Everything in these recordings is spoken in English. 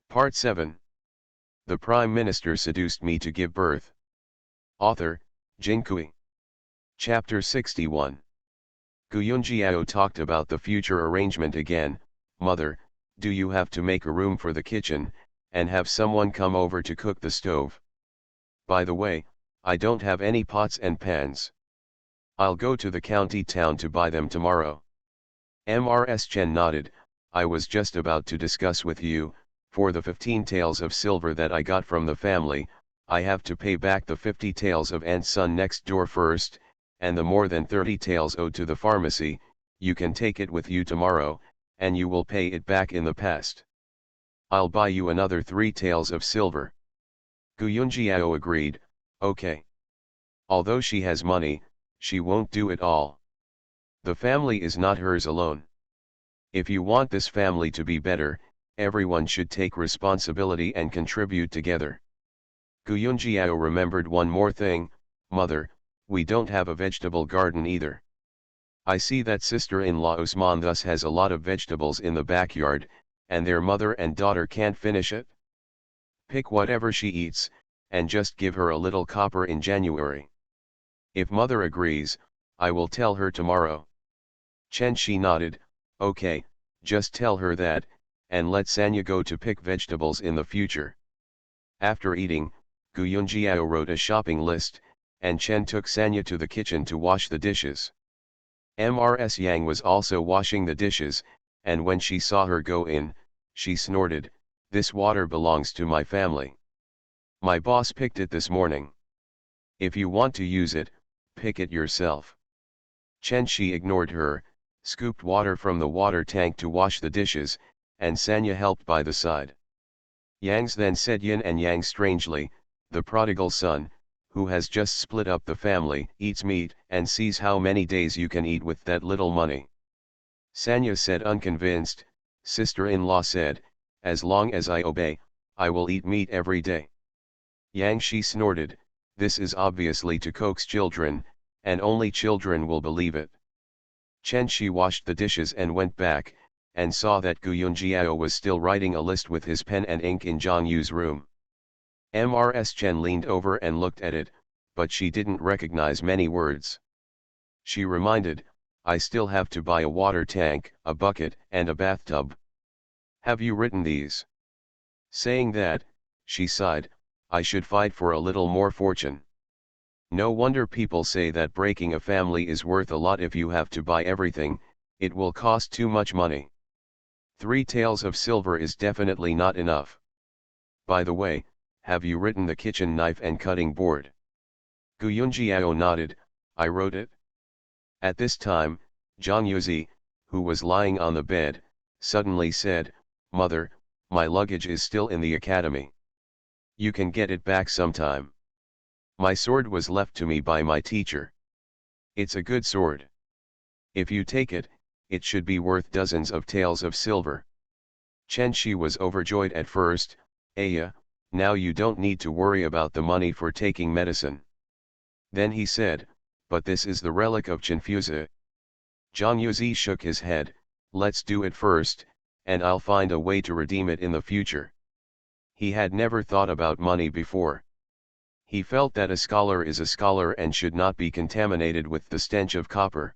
Part 7. The Prime Minister seduced me to give birth. Author, Jinkui. Chapter 61. Guyunjiao talked about the future arrangement again. Mother, do you have to make a room for the kitchen, and have someone come over to cook the stove? By the way, I don't have any pots and pans. I'll go to the county town to buy them tomorrow. Mrs. Chen nodded. I was just about to discuss with you, for the 15 taels of silver that I got from the family, I have to pay back the 50 taels of aunt's son next door first, and the more than 30 taels owed to the pharmacy. You can take it with you tomorrow, and you will pay it back in the past. I'll buy you another 3 taels of silver. Guyunjiao agreed. Okay. Although she has money, she won't do it all. The family is not hers alone. If you want this family to be better, everyone should take responsibility and contribute together. Guyunjiao remembered one more thing. Mother, we don't have a vegetable garden either. I see that sister-in-law Usman thus has a lot of vegetables in the backyard, and their mother and daughter can't finish it. Pick whatever she eats, and just give her a little copper in January. If mother agrees, I will tell her tomorrow. Chen Shi nodded. Okay, just tell her that, and let Sanya go to pick vegetables in the future. After eating, Guyunjiao wrote a shopping list, and Chen took Sanya to the kitchen to wash the dishes. Mrs. Yang was also washing the dishes, and when she saw her go in, she snorted, "This water belongs to my family. My boss picked it this morning. If you want to use it, pick it yourself." Chen Shi ignored her, scooped water from the water tank to wash the dishes, and Sanya helped by the side. Yangs then said yin and yang strangely. The prodigal son, who has just split up the family, eats meat and sees how many days you can eat with that little money. Sanya said unconvinced. Sister-in-law said, as long as I obey, I will eat meat every day. Yang Shi snorted, this is obviously to coax children, and only children will believe it. Chen Shi washed the dishes and went back, and saw that Guyunjiao was still writing a list with his pen and ink in Zhang Yu's room. Mrs. Chen leaned over and looked at it, but she didn't recognize many words. She reminded, I still have to buy a water tank, a bucket, and a bathtub. Have you written these? Saying that, she sighed, I should fight for a little more fortune. No wonder people say that breaking a family is worth a lot if you have to buy everything, it will cost too much money. 3 taels of silver is definitely not enough. By the way, have you written the kitchen knife and cutting board? Guyunjiao nodded, I wrote it. At this time, Zhang Yuzi, who was lying on the bed, suddenly said, Mother, my luggage is still in the academy. You can get it back sometime. My sword was left to me by my teacher. It's a good sword. If you take it, it should be worth dozens of taels of silver. Chen Shi was overjoyed at first. Aya, now you don't need to worry about the money for taking medicine. Then he said, but this is the relic of Chenfuzi. Zhang Yuzi shook his head, let's do it first, and I'll find a way to redeem it in the future. He had never thought about money before. He felt that a scholar is a scholar and should not be contaminated with the stench of copper.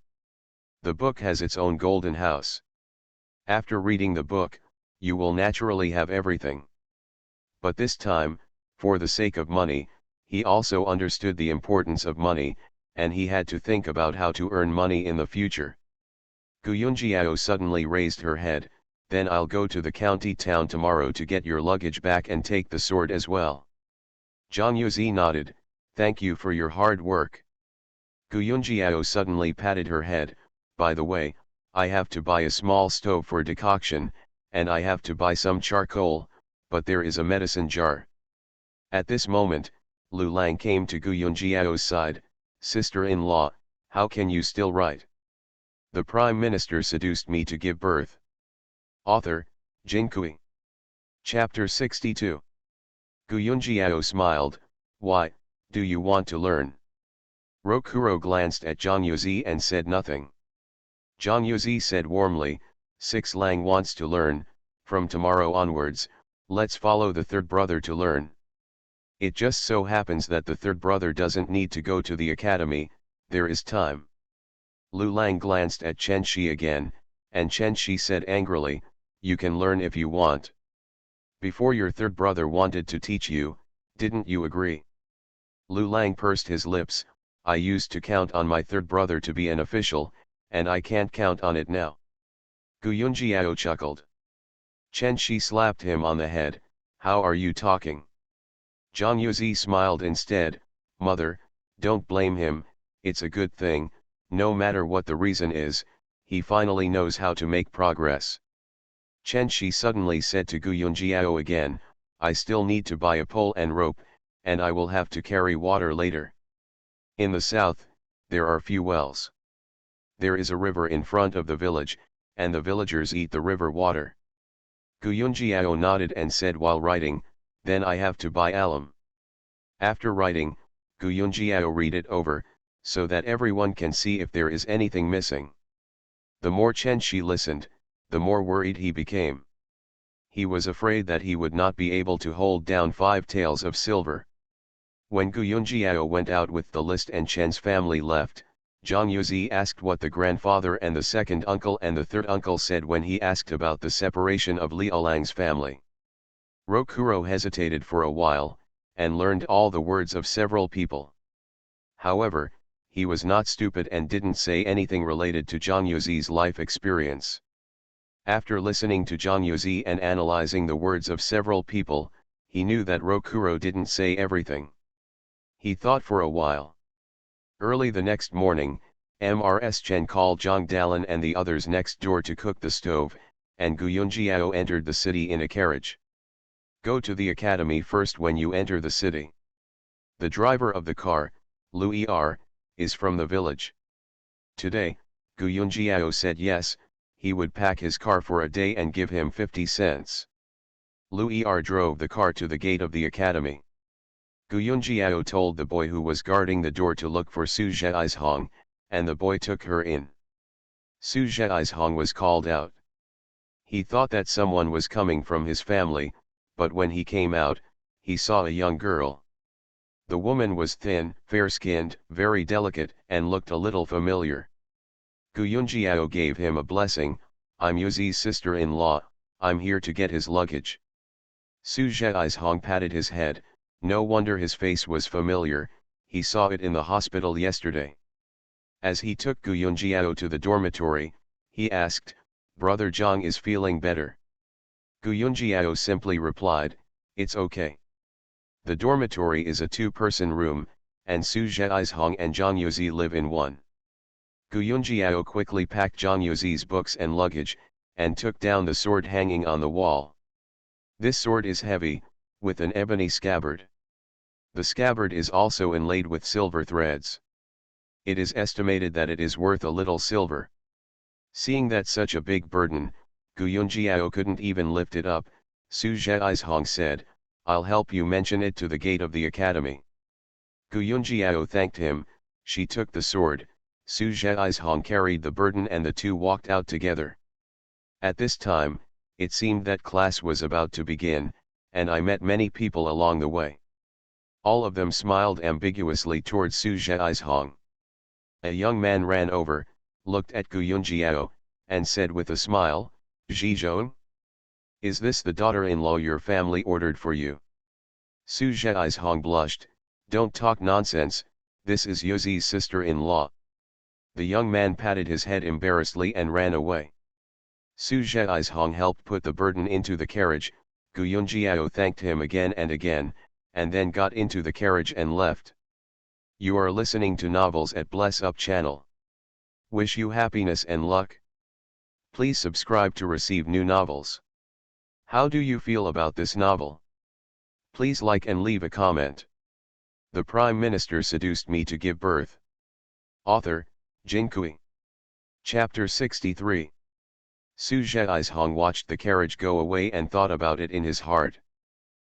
The book has its own golden house. After reading the book, you will naturally have everything. But this time, for the sake of money, he also understood the importance of money, and he had to think about how to earn money in the future. Guyunjiao suddenly raised her head, then I'll go to the county town tomorrow to get your luggage back and take the sword as well. Zhang Yuzi nodded, thank you for your hard work. Guyunjiao suddenly patted her head, by the way, I have to buy a small stove for decoction, and I have to buy some charcoal, but there is a medicine jar. At this moment, Lu Lang came to Guyunjiao's side, sister-in-law, how can you still write? The Prime Minister seduced me to give birth. Author, Jinkui. Chapter 62. Guyunjiao smiled, why, do you want to learn? Rokuro glanced at Zhang Yuzi and said nothing. Zhang Yuzi said warmly, 6 Lang wants to learn, from tomorrow onwards, Let's follow the third brother to learn. It just so happens that the third brother doesn't need to go to the academy, there is time. Lu Lang glanced at Chen Shi again, and Chen Shi said angrily, you can learn if you want. Before your third brother wanted to teach you, didn't you agree? Lu Lang pursed his lips, I used to count on my third brother to be an official, and I can't count on it now. Gu Yunjiao chuckled. Chen Shi slapped him on the head, how are you talking? Zhang Yuzi smiled instead, mother, don't blame him, it's a good thing, no matter what the reason is, he finally knows how to make progress. Chen Shi suddenly said to Gu Yunjiao again, I still need to buy a pole and rope, and I will have to carry water later. In the south, there are few wells. There is a river in front of the village, and the villagers eat the river water. Gu Yunjiao nodded and said while writing, then I have to buy alum. After writing, Gu Yunjiao read it over, so that everyone can see if there is anything missing. The more Chen Shi listened, the more worried he became. He was afraid that he would not be able to hold down 5 taels of silver. When Gu Yunjiao went out with the list and Chen's family left, Zhang Yuzi asked what the grandfather and the second uncle and the third uncle said when he asked about the separation of Liu Lang's family. Rokuro hesitated for a while, and learned all the words of several people. However, he was not stupid and didn't say anything related to Zhang Yuzi's life experience. After listening to Zhang Yuzi and analyzing the words of several people, he knew that Rokuro didn't say everything. He thought for a while. Early the next morning, Mrs. Chen called Zhang Dalin and the others next door to cook the stove, and Gu Yunjiao entered the city in a carriage. Go to the academy first when you enter the city. The driver of the car, Lu Er, is from the village. Today, Gu Yunjiao said yes, he would pack his car for a day and give him 50 cents. Lu Er drove the car to the gate of the academy. Gu Yunjiao told the boy who was guarding the door to look for Su Zheizhong, and the boy took her in. Su Zheizhong was called out. He thought that someone was coming from his family, but when he came out, he saw a young girl. The woman was thin, fair-skinned, very delicate, and looked a little familiar. Gu Yunjiao gave him a blessing, I'm Yuzi's sister-in-law, I'm here to get his luggage. Su Zheizhong patted his head, no wonder his face was familiar, he saw it in the hospital yesterday. As he took Gu Yunjiao to the dormitory, he asked, Brother Zhang is feeling better. Gu Yunjiao simply replied, it's okay. The dormitory is a 2-person room, and Su Zheizhong and Zhang Yuzi live in one. Gu Yunjiao quickly packed Zhang Yuzi's books and luggage, and took down the sword hanging on the wall. This sword is heavy, with an ebony scabbard. The scabbard is also inlaid with silver threads. It is estimated that it is worth a little silver. Seeing that such a big burden, Gu Yunjiao couldn't even lift it up, Su Zheizhong said, I'll help you mention it to the gate of the academy. Gu Yunjiao thanked him, she took the sword, Su Zheizhong carried the burden and the two walked out together. At this time, it seemed that class was about to begin, and I met many people along the way. All of them smiled ambiguously towards Su Zheizhong. A young man ran over, looked at Gu Yunjiao, and said with a smile, Zhizhong? Is this the daughter-in-law your family ordered for you? Su Zheizhong blushed, don't talk nonsense, this is Yuzi's sister-in-law. The young man patted his head embarrassedly and ran away. Su Zheizhong helped put the burden into the carriage, Gu Yunjiao thanked him again, and then got into the carriage and left. You are listening to novels at Bless Up channel. Wish you happiness and luck. Please subscribe to receive new novels. How do you feel about this novel? Please like and leave a comment. The Prime Minister seduced me to give birth. Author, Jinkui. Chapter 63. Su Zheizhong watched the carriage go away and thought about it in his heart.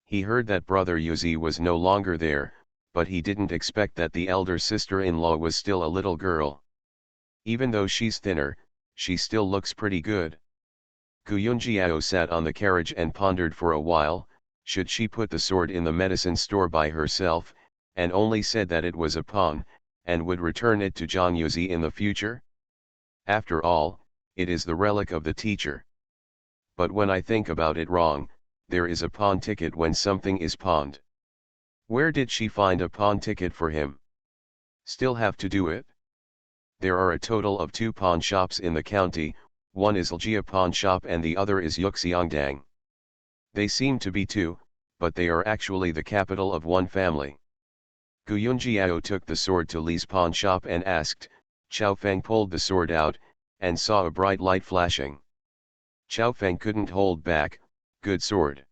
He heard that brother Yuzi was no longer there, but he didn't expect that the elder sister-in-law was still a little girl. Even though she's thinner, she still looks pretty good. Gu Yunjiao sat on the carriage and pondered for a while, should she put the sword in the medicine store by herself, and only said that it was a pawn, and would return it to Zhang Yuzi in the future? After all, it is the relic of the teacher. But when I think about it wrong, there is a pawn ticket when something is pawned. Where did she find a pawn ticket for him? Still have to do it? There are a total of 2 pawn shops in the county, one is Ljia pawn shop and the other is Yuxiangdang. They seem to be 2, but they are actually the capital of one family. Gu Yunjiao took the sword to Li's pawn shop and asked. Chao Feng pulled the sword out, and saw a bright light flashing. Chao Feng couldn't hold back. Good sword.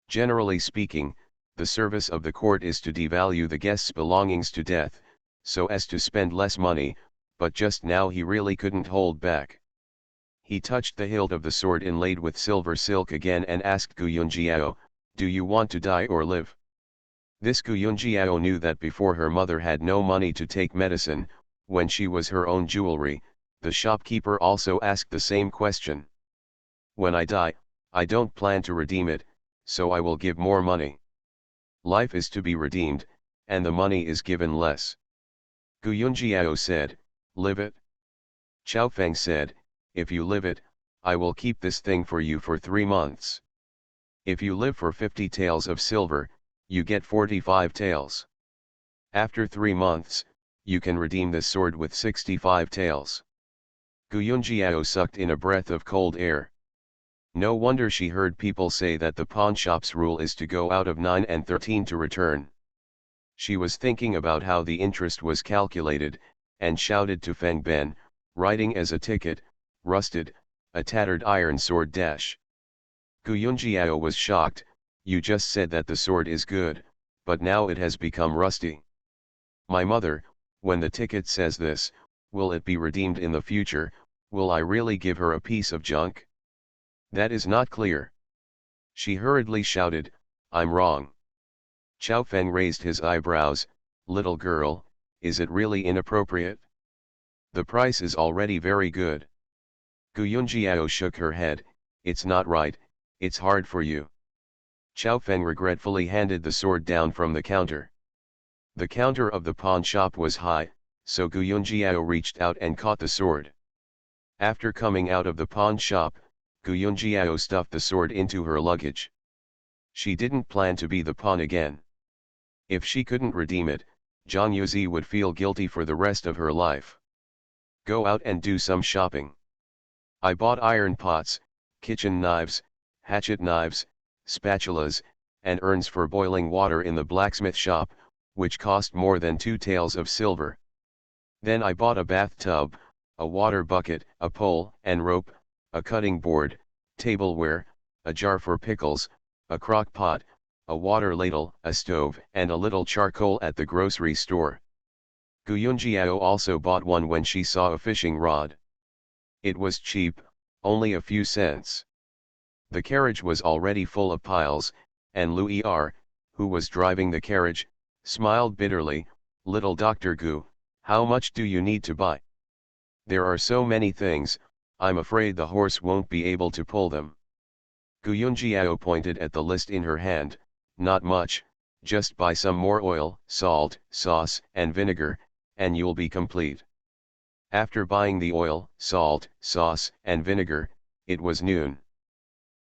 Generally speaking, the service of the court is to devalue the guest's belongings to death, so as to spend less money, but just now he really couldn't hold back. He touched the hilt of the sword inlaid with silver silk again and asked Gu Yunjiao, "Do you want to die or live?" This Gu Yunjiao knew that before her mother had no money to take medicine, when she was her own jewelry, the shopkeeper also asked the same question. "When I die, I don't plan to redeem it, so I will give more money." Life is to be redeemed, and the money is given less. Gu Yunjiao said, "Live it?" Chao Feng said, "If you live it, I will keep this thing for you for 3 months. If you live for 50 taels of silver, you get 45 taels. After 3 months, you can redeem this sword with 65 taels." Gu Yunjiao sucked in a breath of cold air. No wonder she heard people say that the pawn shop's rule is to go out of 9 and 13 to return. She was thinking about how the interest was calculated, and shouted to Feng Ben, writing as a ticket, "Rusted, a tattered iron sword dash." Gu Yunjiao was shocked. "You just said that the sword is good, but now it has become rusty." "My mother, when the ticket says this, will it be redeemed in the future? Will I really give her a piece of junk? That is not clear." She hurriedly shouted, "I'm wrong." Chao Feng raised his eyebrows. "Little girl, is it really inappropriate? The price is already very good." Gu Yunjiao shook her head. "It's not right, it's hard for you." Chao Feng regretfully handed the sword down from the counter. The counter of the pawn shop was high, so Gu Yunjiao reached out and caught the sword. After coming out of the pawn shop, Gu Yunjiao stuffed the sword into her luggage. She didn't plan to be the pawn again. If she couldn't redeem it, Zhang Yuzi would feel guilty for the rest of her life. "Go out and do some shopping. I bought iron pots, kitchen knives, hatchet knives, spatulas, and urns for boiling water in the blacksmith shop, which cost more than 2 taels of silver. Then I bought a bathtub, a water bucket, a pole and rope, a cutting board, tableware, a jar for pickles, a crock pot, a water ladle, a stove, and a little charcoal at the grocery store." Gu Yunjiao also bought one when she saw a fishing rod. It was cheap, only a few cents. The carriage was already full of piles, and Louis R., who was driving the carriage, smiled bitterly. "Little Dr. Gu, how much do you need to buy? There are so many things, I'm afraid the horse won't be able to pull them." Gu Yunjiao pointed at the list in her hand. "Not much, just buy some more oil, salt, sauce, and vinegar, and you'll be complete." After buying the oil, salt, sauce, and vinegar, it was noon.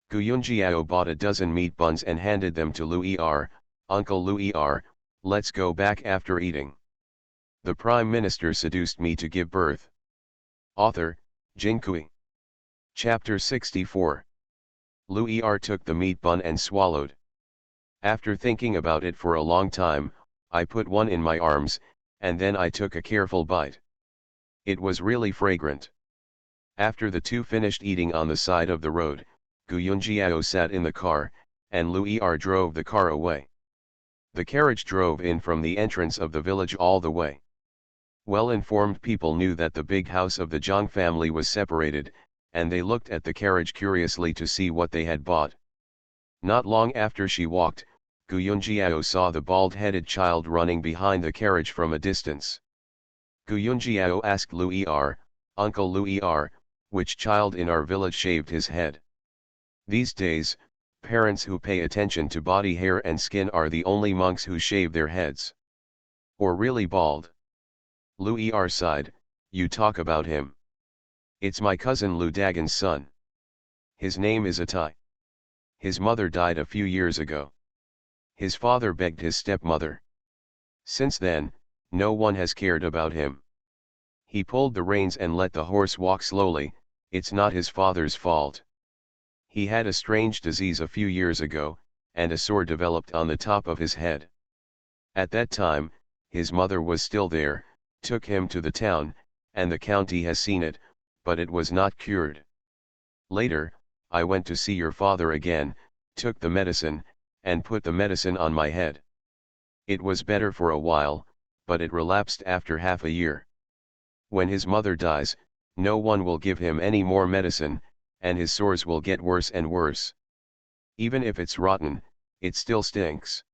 Gu Yunjiao bought a dozen meat buns and handed them to Louis R. "Uncle Louis R., let's go back after eating. The Prime Minister seduced me to give birth." Author, Jinkui. Chapter 64. Louis R. took the meat bun and swallowed. "After thinking about it for a long time, I put one in my arms, and then I took a careful bite. It was really fragrant." After the two finished eating on the side of the road, Gu Yunjiao sat in the car, and Louis R. drove the car away. The carriage drove in from the entrance of the village all the way. Well-informed people knew that the big house of the Zhang family was separated, and they looked at the carriage curiously to see what they had bought. Not long after she walked, Gu Yunjiao saw the bald-headed child running behind the carriage from a distance. Gu Yunjiao asked Louis R., "Uncle Louis R., which child in our village shaved his head?" These days, parents who pay attention to body hair and skin are the only monks who shave their heads. Or really bald. Lu Er sighed, you talk about him. It's my cousin Lu Dagon's son. His name is Atai. His mother died a few years ago. His father begged his stepmother. Since then, no one has cared about him. He pulled the reins and let the horse walk slowly. It's not his father's fault. He had a strange disease a few years ago, and a sore developed on the top of his head. At that time, his mother was still there, took him to the town, and the county has seen it, but it was not cured. Later, I went to see your father again, took the medicine, and put the medicine on my head. It was better for a while, but it relapsed after half a year. When his mother dies, no one will give him any more medicine, and his sores will get worse and worse. Even if it's rotten, it still stinks.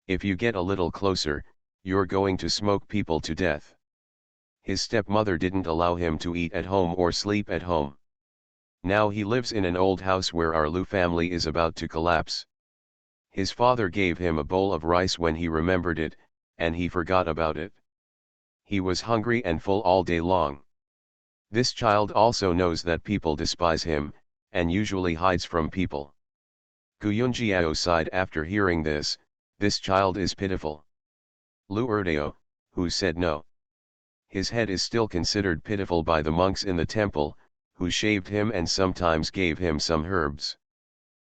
If you get a little closer, you're going to smoke people to death. His stepmother didn't allow him to eat at home or sleep at home. Now he lives in an old house where our Lu family is about to collapse. His father gave him a bowl of rice when he remembered it, and he forgot about it. He was hungry and full all day long. This child also knows that people despise him, and usually hides from people. Gu Yunjiao sighed after hearing this child is pitiful. Lu Erdeo, who said no. His head is still considered pitiful by the monks in the temple, who shaved him and sometimes gave him some herbs.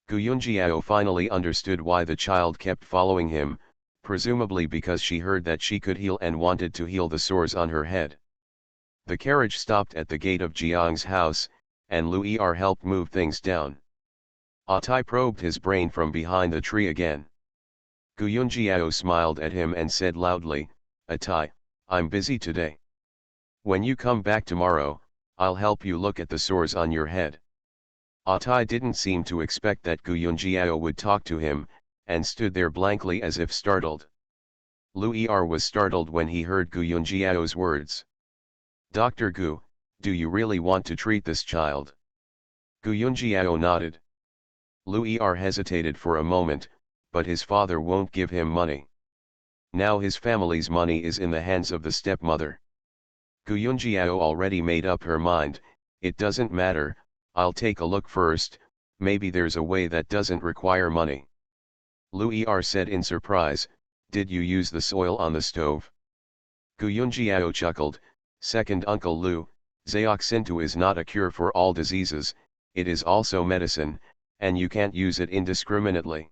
Gu Yunjiao finally understood why the child kept following him, presumably because she heard that she could heal and wanted to heal the sores on her head. The carriage stopped at the gate of Jiang's house, and Lu Er helped move things down. Atai probed his brain from behind the tree again. Gu Yunjiao smiled at him and said loudly, Atai, I'm busy today. When you come back tomorrow, I'll help you look at the sores on your head. Atai didn't seem to expect that Gu Yunjiao would talk to him, and stood there blankly as if startled. Lu Er was startled when he heard Gu Yunjiao's words. Dr. Gu, do you really want to treat this child? Gu Yunjiao nodded. Lu Er hesitated for a moment, but his father won't give him money. Now his family's money is in the hands of the stepmother. Gu Yunjiao already made up her mind, it doesn't matter, I'll take a look first, maybe there's a way that doesn't require money. Lu Er said in surprise, did you use the soil on the stove? Gu Yunjiao chuckled, second Uncle Lu, Zioxintu is not a cure for all diseases, it is also medicine, and you can't use it indiscriminately.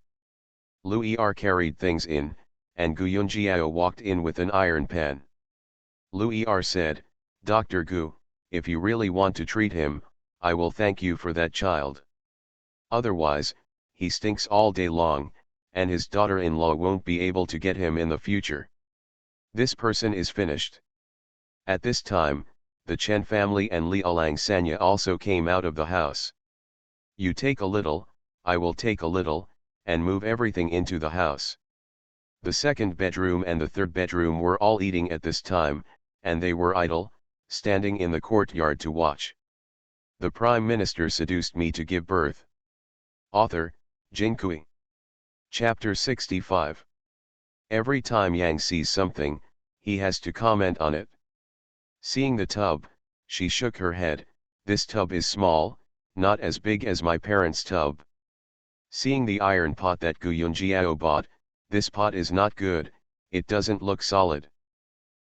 Lu Er carried things in, and Gu Yunjiao walked in with an iron pan. Lu Er said, Dr. Gu, if you really want to treat him, I will thank you for that child. Otherwise, he stinks all day long, and his daughter-in-law won't be able to get him in the future. This person is finished. At this time, the Chen family and Liaolang Sanya also came out of the house. You take a little, I will take a little, and move everything into the house. The second bedroom and the third bedroom were all eating at this time, and they were idle, standing in the courtyard to watch. The Prime Minister seduced me to give birth. Author, Jinkui. Chapter 65. Every time Yang sees something, he has to comment on it. Seeing the tub, she shook her head, this tub is small, not as big as my parents' tub. Seeing the iron pot that Gu Yunjiao bought, this pot is not good, it doesn't look solid.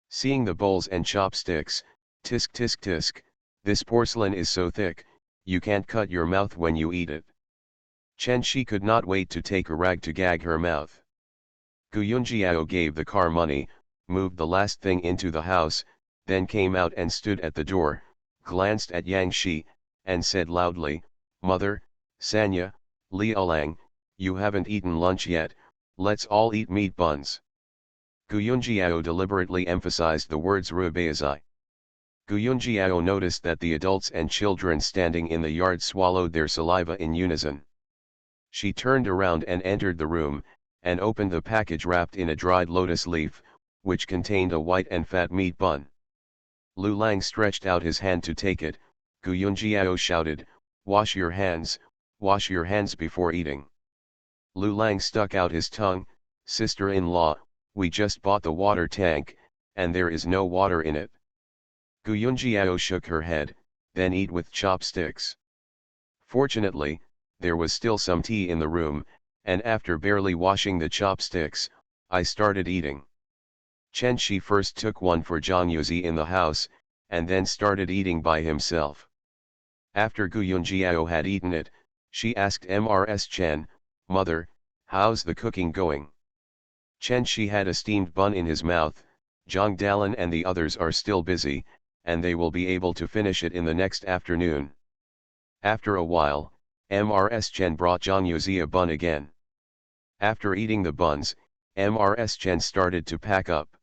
Seeing the bowls and chopsticks, tisk tisk tisk, this porcelain is so thick, you can't cut your mouth when you eat it. Chen Shi could not wait to take a rag to gag her mouth. Gu Yunjiao gave the car money, moved the last thing into the house, then came out and stood at the door, glanced at Yang Shi, and said loudly, Mother, Sanya, Liaolang, you haven't eaten lunch yet, let's all eat meat buns. Gu Yunjiao deliberately emphasized the words rubaizai. Gu Yunjiao noticed that the adults and children standing in the yard swallowed their saliva in unison. She turned around and entered the room, and opened the package wrapped in a dried lotus leaf, which contained a white and fat meat bun. Lu Lang stretched out his hand to take it, Gu Yunjiao shouted, wash your hands, Wash your hands before eating. Lu Lang stuck out his tongue. Sister-in-law, we just bought the water tank, and there is no water in it. Gu Yunjiao shook her head, then eat with chopsticks. Fortunately, there was still some tea in the room, and after barely washing the chopsticks, I started eating. Chen Shi first took one for Zhang Yuzi in the house, and then started eating by himself. After Gu Yunjiao had eaten it, she asked Mrs. Chen, "Mother, how's the cooking going?" Chen Shi had a steamed bun in his mouth. Zhang Dalan and the others are still busy, and they will be able to finish it in the next afternoon. After a while, Mrs. Chen brought Zhang Yuzi a bun again. After eating the buns, Mrs. Chen started to pack up.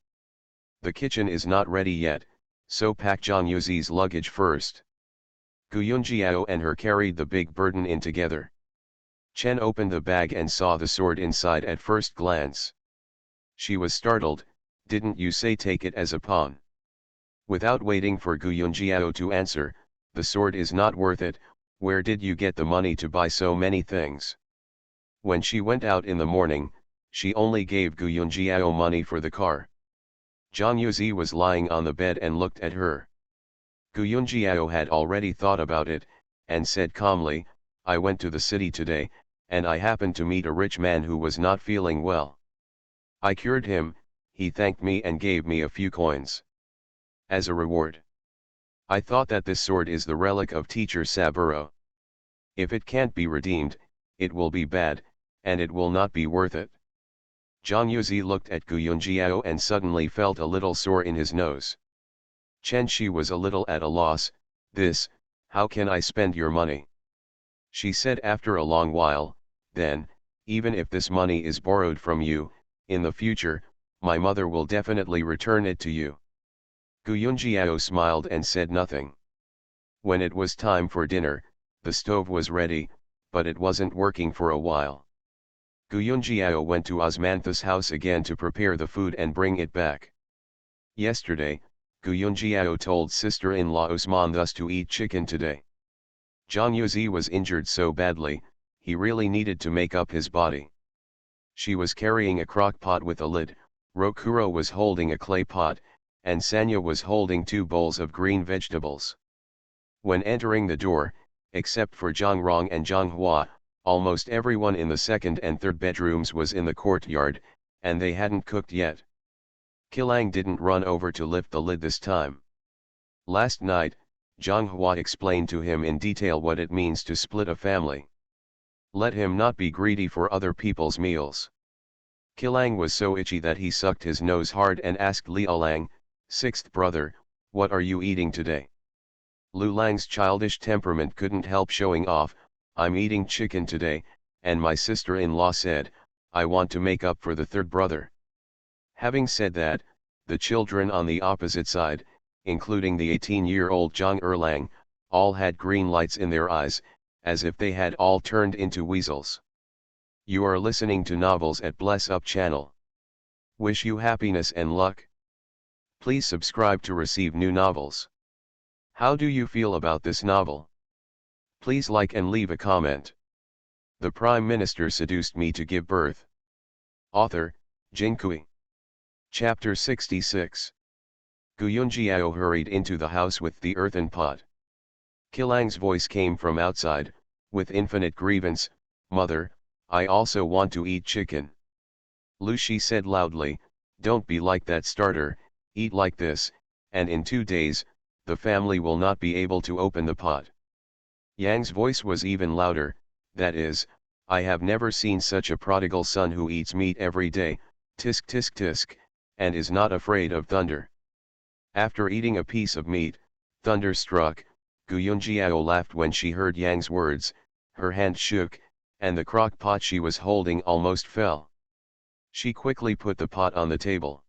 The kitchen is not ready yet, so pack Zhang Yuzi's luggage first. Gu Yunjiao and her carried the big burden in together. Chen opened the bag and saw the sword inside at first glance. She was startled. "Didn't you say take it as a pawn?" Without waiting for Gu Yunjiao to answer, "The sword is not worth it. Where did you get the money to buy so many things?" When she went out in the morning, she only gave Gu Yunjiao money for the car. Zhang Yuzi was lying on the bed and looked at her. Gu Yunjiao had already thought about it, and said calmly, "I went to the city today, and I happened to meet a rich man who was not feeling well. I cured him, he thanked me and gave me a few coins as a reward. I thought that this sword is the relic of teacher Saburo. If it can't be redeemed, it will be bad, and it will not be worth it." Zhang Yuzi looked at Gu Yunjiao and suddenly felt a little sore in his nose. Chen Shi was a little at a loss. How can I spend your money?" she said after a long while. "Then, even if this money is borrowed from you, in the future, my mother will definitely return it to you." Gu Yunjiao smiled and said nothing. When it was time for dinner, the stove was ready, but it wasn't working for a while. Gu Yunjiao went to Osmantha's house again to prepare the food and bring it back. Yesterday, Gu Yunjiao told sister-in-law Osmanthus to eat chicken today. Zhang Yuzi was injured so badly, he really needed to make up his body. She was carrying a crock pot with a lid, Rokuro was holding a clay pot, and Sanya was holding 2 bowls of green vegetables. When entering the door, except for Zhang Rong and Zhang Hua, almost everyone in the second and third bedrooms was in the courtyard, and they hadn't cooked yet. Kilang didn't run over to lift the lid this time. Last night, Zhang Hua explained to him in detail what it means to split a family. Let him not be greedy for other people's meals. Kilang was so itchy that he sucked his nose hard and asked Liaolang, "Sixth brother, what are you eating today?" Lu Lang's childish temperament couldn't help showing off. "I'm eating chicken today, and my sister-in-law said, I want to make up for the third brother." Having said that, the children on the opposite side, including the 18-year-old Zhang Erlang, all had green lights in their eyes, as if they had all turned into weasels. You are listening to Novels at Bless Up channel. Wish you happiness and luck. Please subscribe to receive new novels. How do you feel about this novel? Please like and leave a comment. The Prime Minister seduced me to give birth. Author, Jinkui. Chapter 66. Gu Yunjiao hurried into the house with the earthen pot. Kilang's voice came from outside, with infinite grievance, "Mother, I also want to eat chicken." Lu Shi said loudly, "Don't be like that starter, eat like this, and in 2 days, the family will not be able to open the pot." Yang's voice was even louder, "That is, I have never seen such a prodigal son who eats meat every day, tisk tisk tisk, and is not afraid of thunder." After eating a piece of meat, thunder struck. Gu Yunjiao laughed when she heard Yang's words, her hand shook, and the crock pot she was holding almost fell. She quickly put the pot on the table.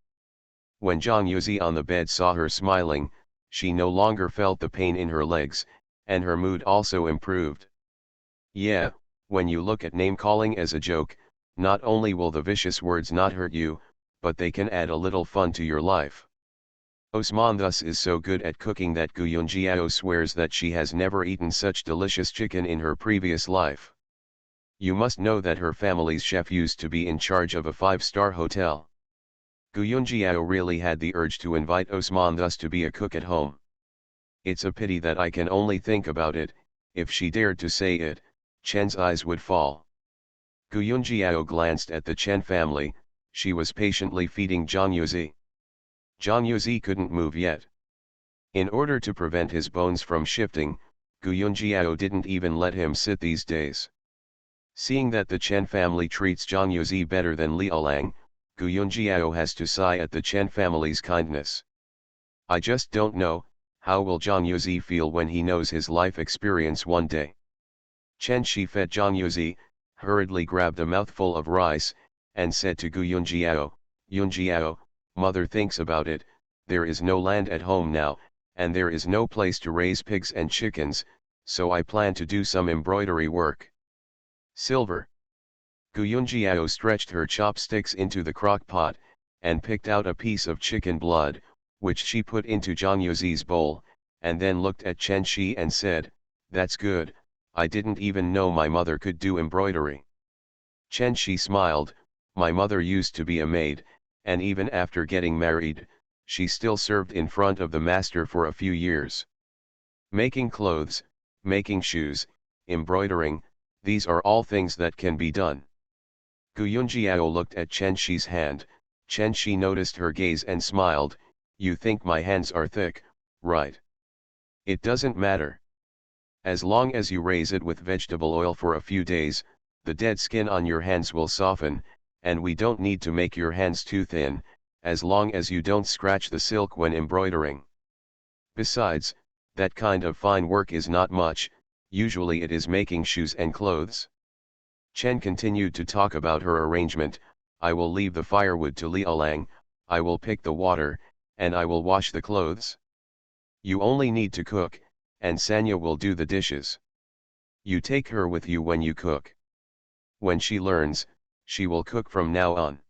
When Zhang Yuzi on the bed saw her smiling, she no longer felt the pain in her legs, and her mood also improved. Yeah, when you look at name-calling as a joke, not only will the vicious words not hurt you, but they can add a little fun to your life. Osmanthus is so good at cooking that Gu Yunjiao swears that she has never eaten such delicious chicken in her previous life. You must know that her family's chef used to be in charge of a 5-star hotel. Gu Yunjiao really had the urge to invite Osman thus to be a cook at home. It's a pity that I can only think about it. If she dared to say it, Chen's eyes would fall. Gu Yunjiao glanced at the Chen family. She was patiently feeding Zhang Yuzi. Zhang Yuzi couldn't move yet. In order to prevent his bones from shifting, Gu Yunjiao didn't even let him sit these days. Seeing that the Chen family treats Zhang Yuzi better than Liaolang, Gu Yunjiao has to sigh at the Chen family's kindness. I just don't know, how will Zhang Yuzi feel when he knows his life experience one day? Chen Shi fed Zhang Yuzi, hurriedly grabbed a mouthful of rice, and said to Gu Yunjiao, Yunjiao, mother thinks about it, there is no land at home now, and there is no place to raise pigs and chickens, so I plan to do some embroidery work. Silver. Gu Yunjiao stretched her chopsticks into the crock pot, and picked out a piece of chicken blood, which she put into Zhang Yuzi's bowl, and then looked at Chen Shi and said, "That's good, I didn't even know my mother could do embroidery." Chen Shi smiled, "My mother used to be a maid, and even after getting married, she still served in front of the master for a few years. Making clothes, making shoes, embroidering, these are all things that can be done." Gu Yunjiao looked at Chen Shi's hand. Chen Shi noticed her gaze and smiled, "You think my hands are thick, right? It doesn't matter. As long as you raise it with vegetable oil for a few days, the dead skin on your hands will soften, and we don't need to make your hands too thin, as long as you don't scratch the silk when embroidering. Besides, that kind of fine work is not much, usually it is making shoes and clothes." Chen continued to talk about her arrangement. "I will leave the firewood to Liaolang, I will pick the water, and I will wash the clothes. You only need to cook, and Sanya will do the dishes. You take her with you when you cook. When she learns, she will cook from now on.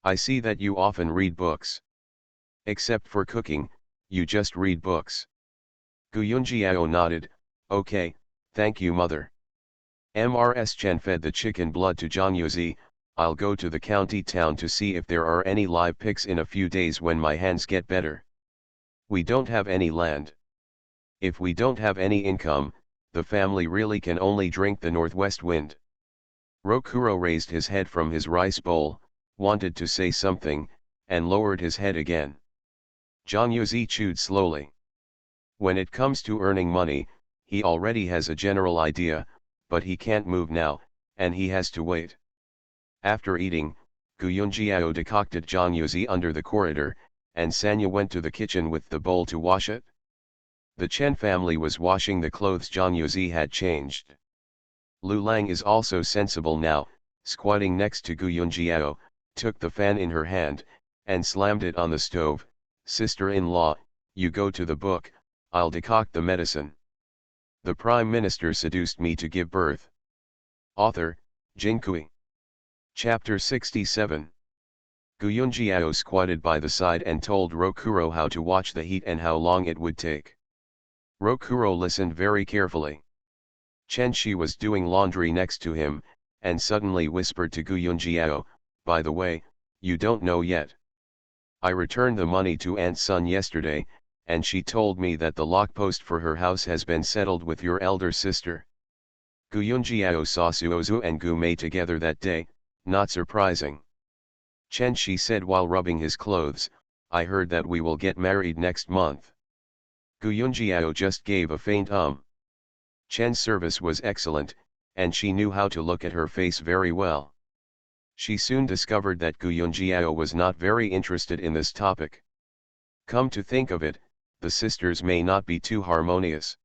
I see that you often read books. Except for cooking, you just read books." Gu Yunjiao nodded, "Okay, thank you mother." Mrs. Chen fed the chicken blood to Zhang Yuzi. "I'll go to the county town to see if there are any live pigs in a few days when my hands get better. We don't have any land. If we don't have any income, the family really can only drink the northwest wind." Rokuro raised his head from his rice bowl, wanted to say something, and lowered his head again. Zhang Yuzi chewed slowly. When it comes to earning money, he already has a general idea, but he can't move now, and he has to wait. After eating, Gu Yunjiao decocted Zhang Yuzi under the corridor, and Sanya went to the kitchen with the bowl to wash it. The Chen family was washing the clothes Zhang Yuzi had changed. Lu Lang is also sensible now, squatting next to Gu Yunjiao, took the fan in her hand, and slammed it on the stove. "Sister-in-law, you go to the book, I'll decoct the medicine. The Prime Minister seduced me to give birth." Author, Jinkui. Chapter 67. Gu Yunjiao squatted by the side and told Rokuro how to watch the heat and how long it would take. Rokuro listened very carefully. Chen Shi was doing laundry next to him, and suddenly whispered to Gu Yunjiao, "By the way, you don't know yet. I returned the money to Aunt Sun yesterday, and she told me that the lock post for her house has been settled with your elder sister." Gu Yunjiao saw Suozu and Gu Mei together that day, not surprising. Chen Shi said while rubbing his clothes, "I heard that we will get married next month." Gu Yunjiao just gave a faint Chen's service was excellent, and she knew how to look at her face very well. She soon discovered that Gu Yunjiao was not very interested in this topic. Come to think of it, the sisters may not be too harmonious.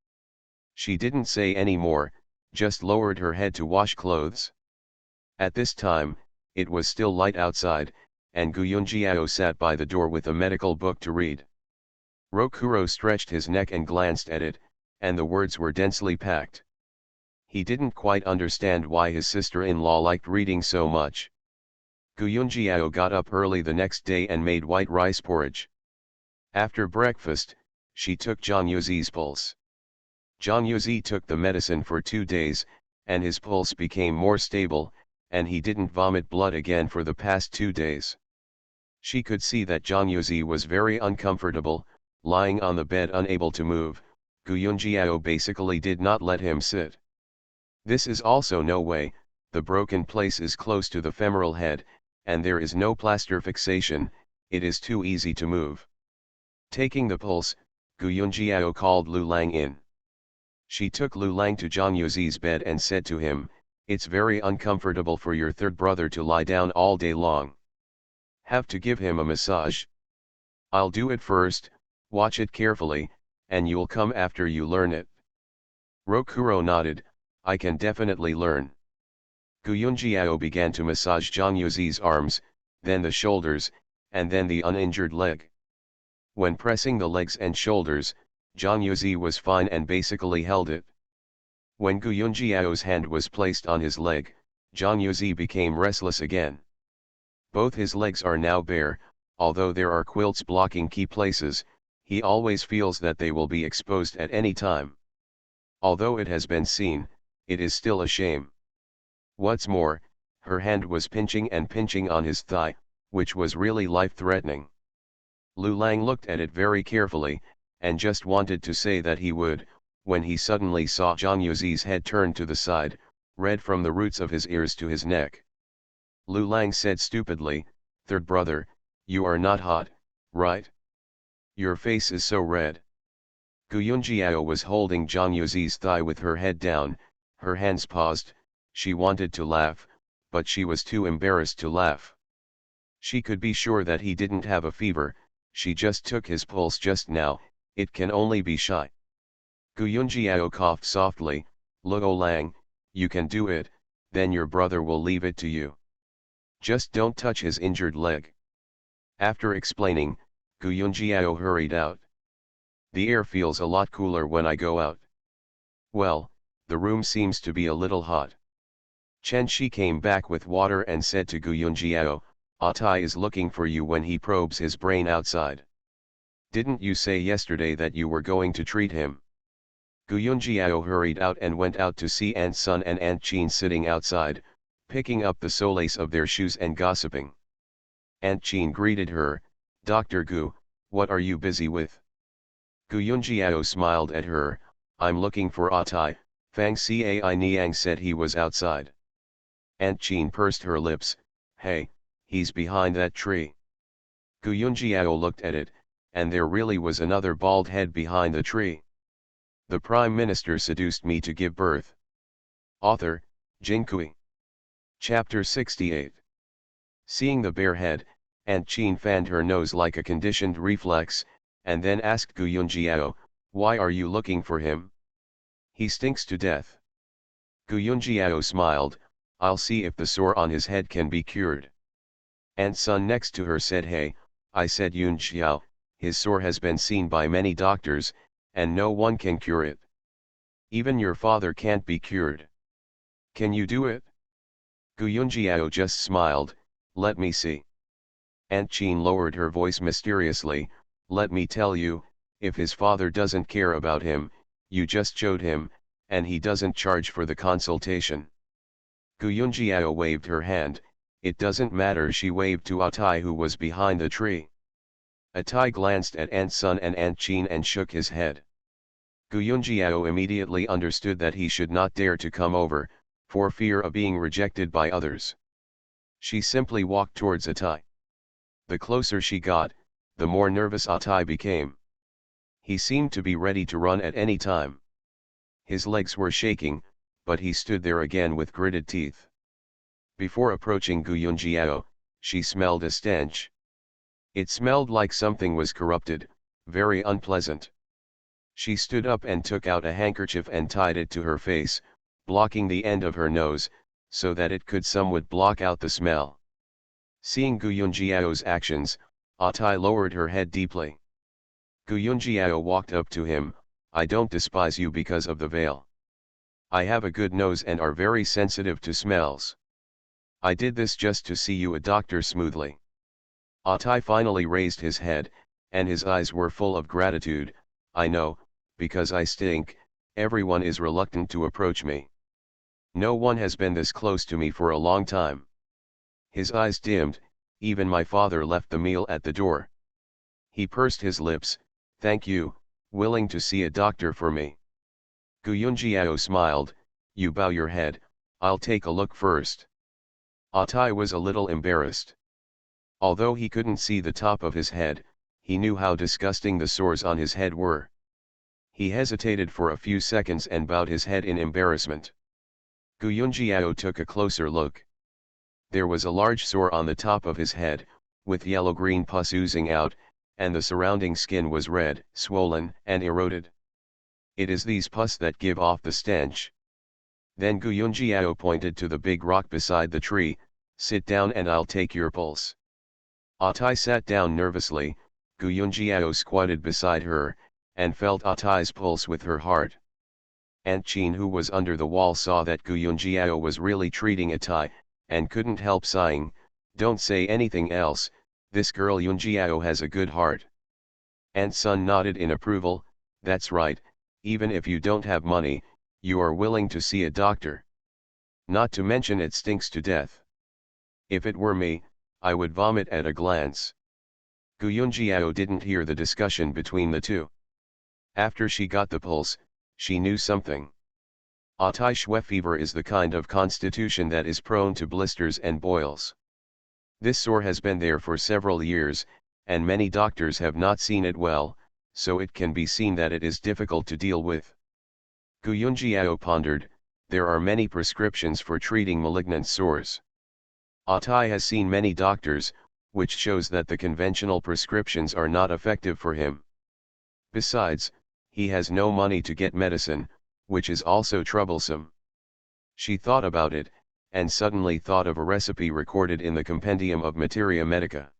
She didn't say any more, just lowered her head to wash clothes. At this time, it was still light outside, and Gu Yunjiao sat by the door with a medical book to read. Rokuro stretched his neck and glanced at it, and the words were densely packed. He didn't quite understand why his sister-in-law liked reading so much. Gu Yunjiao got up early the next day and made white rice porridge. After breakfast, she took Zhang Yuzi's pulse. Zhang Yuzi took the medicine for 2 days, and his pulse became more stable, and he didn't vomit blood again for the past 2 days. She could see that Zhang Yuzi was very uncomfortable, lying on the bed unable to move. Gu Yunjiao basically did not let him sit. This is also no way, the broken place is close to the femoral head, and there is no plaster fixation, it is too easy to move. Taking the pulse, Gu Yunjiao called Lu Lang in. She took Lu Lang to Zhang Yuzi's bed and said to him, "It's very uncomfortable for your third brother to lie down all day long. Have to give him a massage. I'll do it first, watch it carefully, and you'll come after you learn it." Rokuro nodded, "I can definitely learn." Gu Yunjiao began to massage Zhang Yuzi's arms, then the shoulders, and then the uninjured leg. When pressing the legs and shoulders, Zhang Yuzi was fine and basically held it. When Gu Yunjiao's hand was placed on his leg, Zhang Yuzi became restless again. Both his legs are now bare, although there are quilts blocking key places, he always feels that they will be exposed at any time. Although it has been seen, it is still a shame. What's more, her hand was pinching and pinching on his thigh, which was really life-threatening. Lu Lang looked at it very carefully, and just wanted to say that he would, when he suddenly saw Zhang Yuzi's head turn to the side, red from the roots of his ears to his neck. Lu Lang said stupidly, "Third brother, you are not hot, right? Your face is so red." Gu Yunjiao was holding Zhang Yuzi's thigh with her head down, her hands paused, she wanted to laugh, but she was too embarrassed to laugh. She could be sure that he didn't have a fever, she just took his pulse just now, it can only be shy. Gu Yunjiao coughed softly, "Luo Lang, you can do it, then your brother will leave it to you. Just don't touch his injured leg." After explaining, Gu Yunjiao hurried out. "The air feels a lot cooler when I go out." "Well, the room seems to be a little hot." Chen Shi came back with water and said to Gu Yunjiao, "Atai is looking for you when he probes his brain outside. Didn't you say yesterday that you were going to treat him?" Gu Yunjiao hurried out and went out to see Aunt Sun and Aunt Qin sitting outside, picking up the soles of their shoes and gossiping. Aunt Qin greeted her, "Dr. Gu, what are you busy with?" Gu Yunjiao smiled at her, "I'm looking for Atai, Fang Cai Niang said he was outside." Aunt Qin pursed her lips, "Hey, he's behind that tree." Gu Yunjiao looked at it, and there really was another bald head behind the tree. The Prime Minister seduced me to give birth. Author, Jin Kui. Chapter 68. Seeing the bare head, Aunt Qin fanned her nose like a conditioned reflex, and then asked Gu Yunjiao, "Why are you looking for him? He stinks to death." Gu Yunjiao smiled, "I'll see if the sore on his head can be cured." Aunt Sun next to her said, "Hey, I said Yunjiao, his sore has been seen by many doctors, and no one can cure it. Even your father can't be cured. Can you do it?" Gu Yunjiao just smiled, "Let me see." Aunt Qin lowered her voice mysteriously, "Let me tell you, if his father doesn't care about him, you just showed him, and he doesn't charge for the consultation." Gu Yunjiao waved her hand, "It doesn't matter," she waved to Atai who was behind the tree. Atai glanced at Aunt Sun and Aunt Qin and shook his head. Gu Yunjiao immediately understood that he should not dare to come over, for fear of being rejected by others. She simply walked towards Atai. The closer she got, the more nervous Atai became. He seemed to be ready to run at any time. His legs were shaking, but he stood there again with gritted teeth. Before approaching Gu Yunjiao, she smelled a stench. It smelled like something was corrupted, very unpleasant. She stood up and took out a handkerchief and tied it to her face, blocking the end of her nose, so that it could somewhat block out the smell. Seeing Gu Yunjiao's actions, Atai lowered her head deeply. Gu Yunjiao walked up to him, "I don't despise you because of the veil. I have a good nose and are very sensitive to smells. I did this just to see you a doctor smoothly." Atai finally raised his head, and his eyes were full of gratitude. "I know, because I stink, everyone is reluctant to approach me." No one has been this close to me for a long time. His eyes dimmed, even my father left the meal at the door. He pursed his lips, thank you, willing to see a doctor for me. Gu Yunjiao smiled, you bow your head, I'll take a look first. Atai was a little embarrassed. Although he couldn't see the top of his head, he knew how disgusting the sores on his head were. He hesitated for a few seconds and bowed his head in embarrassment. Gu Yunjiao took a closer look. There was a large sore on the top of his head, with yellow-green pus oozing out, and the surrounding skin was red, swollen, and eroded. It is these pus that give off the stench. Then Gu Yunjiao pointed to the big rock beside the tree, sit down and I'll take your pulse. Atai sat down nervously, Gu Yunjiao squatted beside her, and felt Atai's pulse with her heart. Aunt Chin, who was under the wall, saw that Gu Yunjiao was really treating Atai, and couldn't help sighing, don't say anything else, this girl Yunjiao has a good heart. Aunt Sun nodded in approval, that's right, even if you don't have money, you are willing to see a doctor. Not to mention it stinks to death. If it were me, I would vomit at a glance. Gu Yunjiao didn't hear the discussion between the two. After she got the pulse, she knew something. Atai Shui fever is the kind of constitution that is prone to blisters and boils. This sore has been there for several years, and many doctors have not seen it well, so it can be seen that it is difficult to deal with. Gu Yunjiao pondered, there are many prescriptions for treating malignant sores. Atai has seen many doctors, which shows that the conventional prescriptions are not effective for him. Besides, he has no money to get medicine, which is also troublesome. She thought about it, and suddenly thought of a recipe recorded in the Compendium of Materia Medica.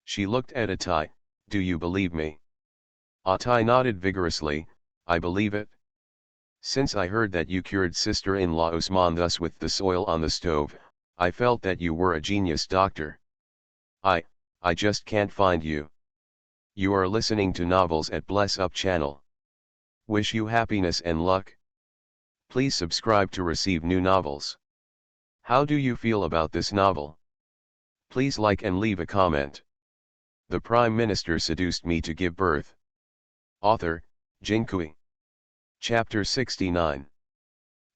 She looked at Atai, do you believe me? Atai nodded vigorously, I believe it. Since I heard that you cured sister-in-law Usman thus with the soil on the stove, I felt that you were a genius doctor. I just can't find you. You are listening to novels at Bless Up channel. Wish you happiness and luck. Please subscribe to receive new novels. How do you feel about this novel? Please like and leave a comment. The Prime Minister seduced me to give birth. Author, Jinkui. Chapter 69.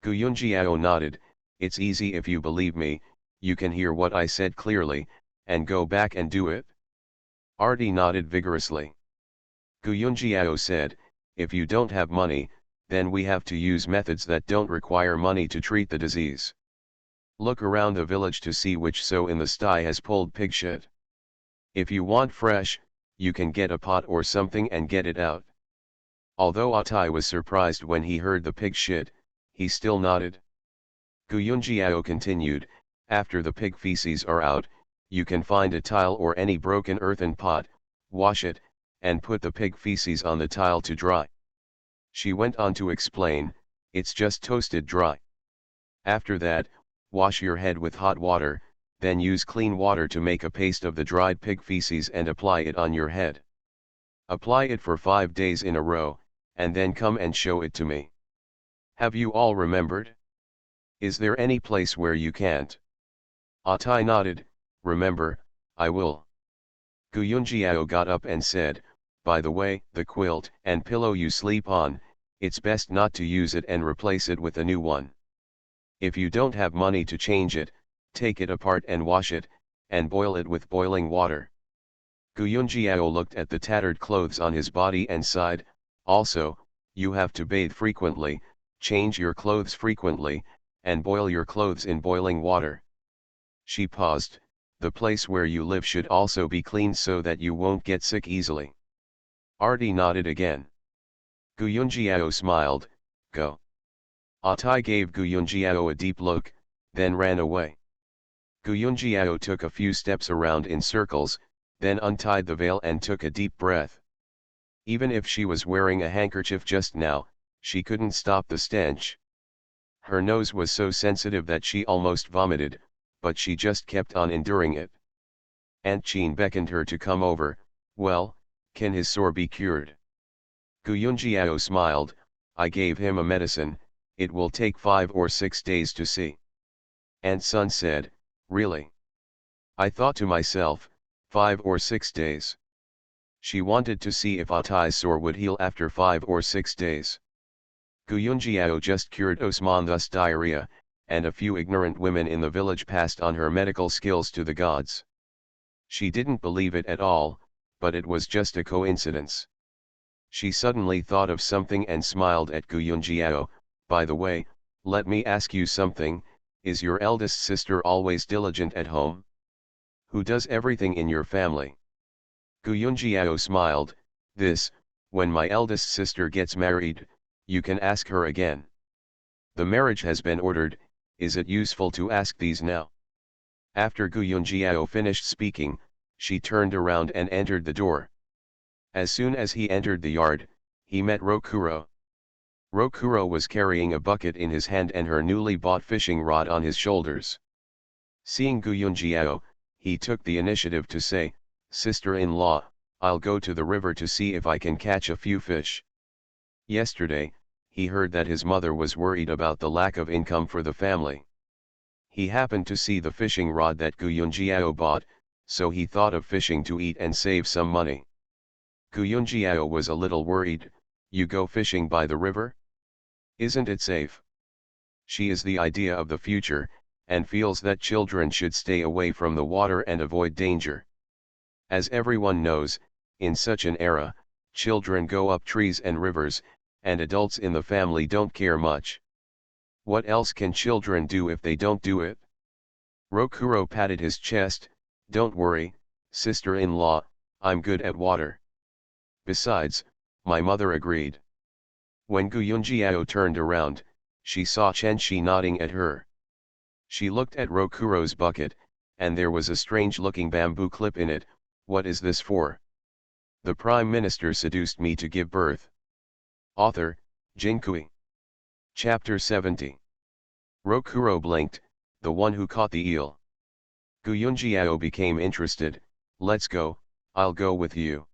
Gu Yunjiao nodded, it's easy if you believe me, you can hear what I said clearly, and go back and do it. Artie nodded vigorously. Gu Yunjiao said, if you don't have money, then we have to use methods that don't require money to treat the disease. Look around the village to see which sow in the sty has pulled pig shit. If you want fresh, you can get a pot or something and get it out. Although Atai was surprised when he heard the pig shit, he still nodded. Gu Yunjiao continued, after the pig feces are out, you can find a tile or any broken earthen pot, wash it, and put the pig feces on the tile to dry. She went on to explain, it's just toasted dry. After that, wash your head with hot water, then use clean water to make a paste of the dried pig feces and apply it on your head. Apply it for 5 days in a row, and then come and show it to me. Have you all remembered? Is there any place where you can't? Atai nodded, remember, I will. Gu Yunjiao got up and said, by the way, the quilt and pillow you sleep on, it's best not to use it and replace it with a new one. If you don't have money to change it, take it apart and wash it, and boil it with boiling water. Gu Yunjiao looked at the tattered clothes on his body and sighed, also, you have to bathe frequently, change your clothes frequently, and boil your clothes in boiling water. She paused, the place where you live should also be clean so that you won't get sick easily. Artie nodded again. Gu Yunjiao smiled, go. Atai gave Gu Yunjiao a deep look, then ran away. Gu Yunjiao took a few steps around in circles, then untied the veil and took a deep breath. Even if she was wearing a handkerchief just now, she couldn't stop the stench. Her nose was so sensitive that she almost vomited, but she just kept on enduring it. Aunt Chin beckoned her to come over, well, can his sore be cured? Gu Yunjiao smiled, I gave him a medicine, it will take 5 or 6 days to see. And Sun said, really? I thought to myself, 5 or 6 days. She wanted to see if Atai's sore would heal after 5 or 6 days. Guyunjiao just cured Osmanthus diarrhea, and a few ignorant women in the village passed on her medical skills to the gods. She didn't believe it at all, but it was just a coincidence. She suddenly thought of something and smiled at Guyunjiao. By the way, let me ask you something, is your eldest sister always diligent at home? Who does everything in your family? Guyunjiao smiled, when my eldest sister gets married, you can ask her again. The marriage has been ordered, is it useful to ask these now? After Guyunjiao finished speaking, she turned around and entered the door. As soon as he entered the yard, he met Rokuro. Rokuro was carrying a bucket in his hand and her newly bought fishing rod on his shoulders. Seeing Guyunjiao, he took the initiative to say, "Sister-in-law, I'll go to the river to see if I can catch a few fish." Yesterday, he heard that his mother was worried about the lack of income for the family. He happened to see the fishing rod that Guyunjiao bought, so he thought of fishing to eat and save some money. Guyunjiao was a little worried, "You go fishing by the river? Isn't it safe?" She is the idea of the future, and feels that children should stay away from the water and avoid danger. As everyone knows, in such an era, children go up trees and rivers, and adults in the family don't care much. What else can children do if they don't do it? Rokuro patted his chest, "Don't worry, sister-in-law, I'm good at water. Besides, my mother agreed." When Guyunjiao turned around, she saw Chenshi nodding at her. She looked at Rokuro's bucket, and there was a strange-looking bamboo clip in it. "What is this for?" "The Prime Minister seduced me to give birth." Author, Jinkui. Chapter 70. Rokuro blinked, "The one who caught the eel." Guyunjiao became interested, "Let's go, I'll go with you."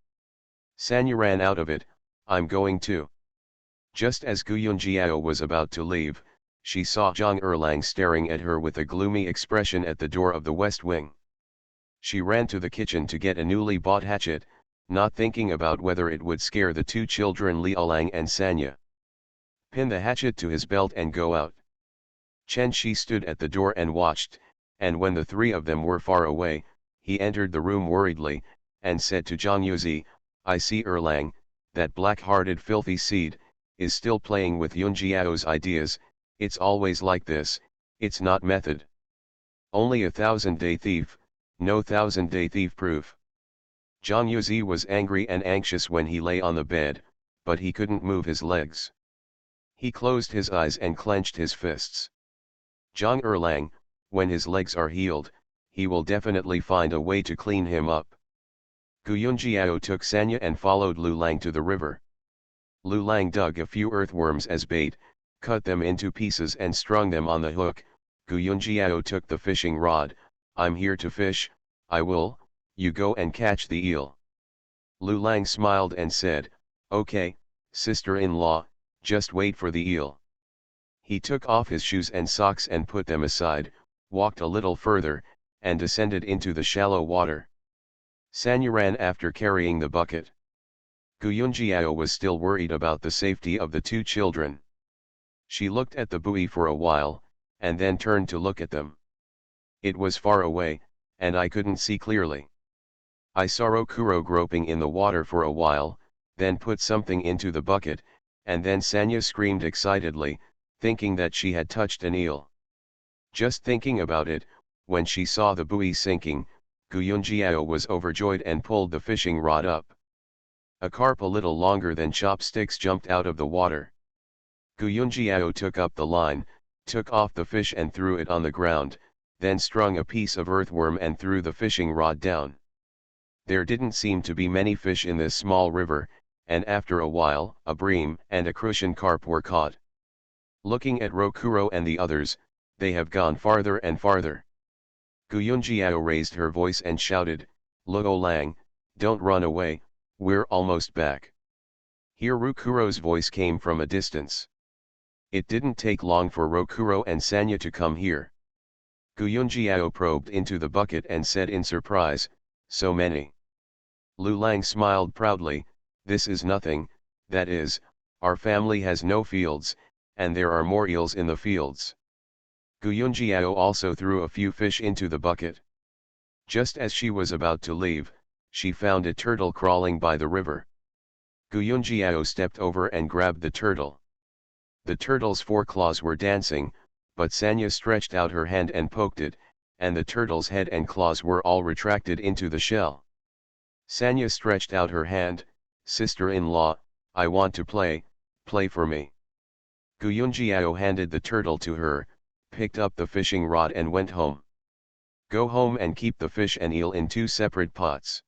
Sanya ran out of it, "I'm going too." Just as Guyunjiao was about to leave, she saw Zhang Erlang staring at her with a gloomy expression at the door of the west wing. She ran to the kitchen to get a newly bought hatchet, not thinking about whether it would scare the two children Liaolang and Sanya. "Pin the hatchet to his belt and go out." Chen Shi stood at the door and watched, and when the three of them were far away, he entered the room worriedly, and said to Zhang Yuzi, "I see Erlang, that black-hearted filthy seed, is still playing with Yunjiao's ideas. It's always like this, it's not method. Only a 1,000-day thief, no 1,000-day thief proof." Zhang Yuzi was angry and anxious when he lay on the bed, but he couldn't move his legs. He closed his eyes and clenched his fists. Zhang Erlang, when his legs are healed, he will definitely find a way to clean him up. Guyunjiao took Sanya and followed Lu Lang to the river. Lu Lang dug a few earthworms as bait, cut them into pieces and strung them on the hook. Guyunjiao took the fishing rod. "I'm here to fish, you go and catch the eel." Lu Lang smiled and said, "Okay, sister-in-law, just wait for the eel." He took off his shoes and socks and put them aside, walked a little further, and descended into the shallow water. Sanya ran after carrying the bucket. Guyunjiao was still worried about the safety of the two children. She looked at the buoy for a while, and then turned to look at them. It was far away, and I couldn't see clearly. I saw Rokuro groping in the water for a while, then put something into the bucket, and then Sanya screamed excitedly, thinking that she had touched an eel. Just thinking about it, when she saw the buoy sinking, Guyunjiao was overjoyed and pulled the fishing rod up. A carp a little longer than chopsticks jumped out of the water. Guyunjiao took up the line, took off the fish and threw it on the ground, then strung a piece of earthworm and threw the fishing rod down. There didn't seem to be many fish in this small river, and after a while, a bream and a crucian carp were caught. Looking at Rokuro and the others, they have gone farther and farther. Guyunjiao raised her voice and shouted, "Luolang, don't run away, we're almost back." Here Rokuro's voice came from a distance. It didn't take long for Rokuro and Sanya to come here. Guyunjiao probed into the bucket and said in surprise, "So many." Lu Lang smiled proudly, "This is nothing, that is, our family has no fields, and there are more eels in the fields." Guyunjiao also threw a few fish into the bucket. Just as she was about to leave, she found a turtle crawling by the river. Guyunjiao stepped over and grabbed the turtle. The turtle's four claws were dancing, but Sanya stretched out her hand and poked it, and the turtle's head and claws were all retracted into the shell. Sanya stretched out her hand, "Sister-in-law, I want to play, play for me." Guyunjiao handed the turtle to her, picked up the fishing rod and went home. "Go home and keep the fish and eel in two separate pots."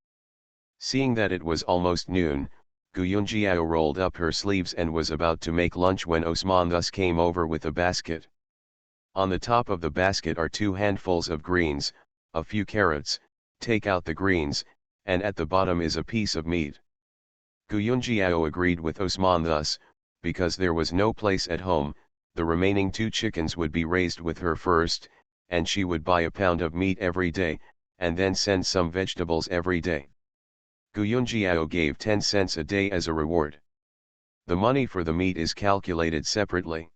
Seeing that it was almost noon, Guyunjiao rolled up her sleeves and was about to make lunch when Osman thus came over with a basket. On the top of the basket are 2 handfuls of greens, a few carrots, take out the greens, and at the bottom is a piece of meat. Guyunjiao agreed with Osman thus, because there was no place at home, the remaining 2 chickens would be raised with her first, and she would buy a pound of meat every day, and then send some vegetables every day. Guyunjiao gave 10 cents a day as a reward. The money for the meat is calculated separately.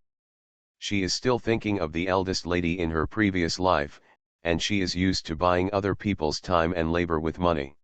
She is still thinking of the eldest lady in her previous life, and she is used to buying other people's time and labor with money.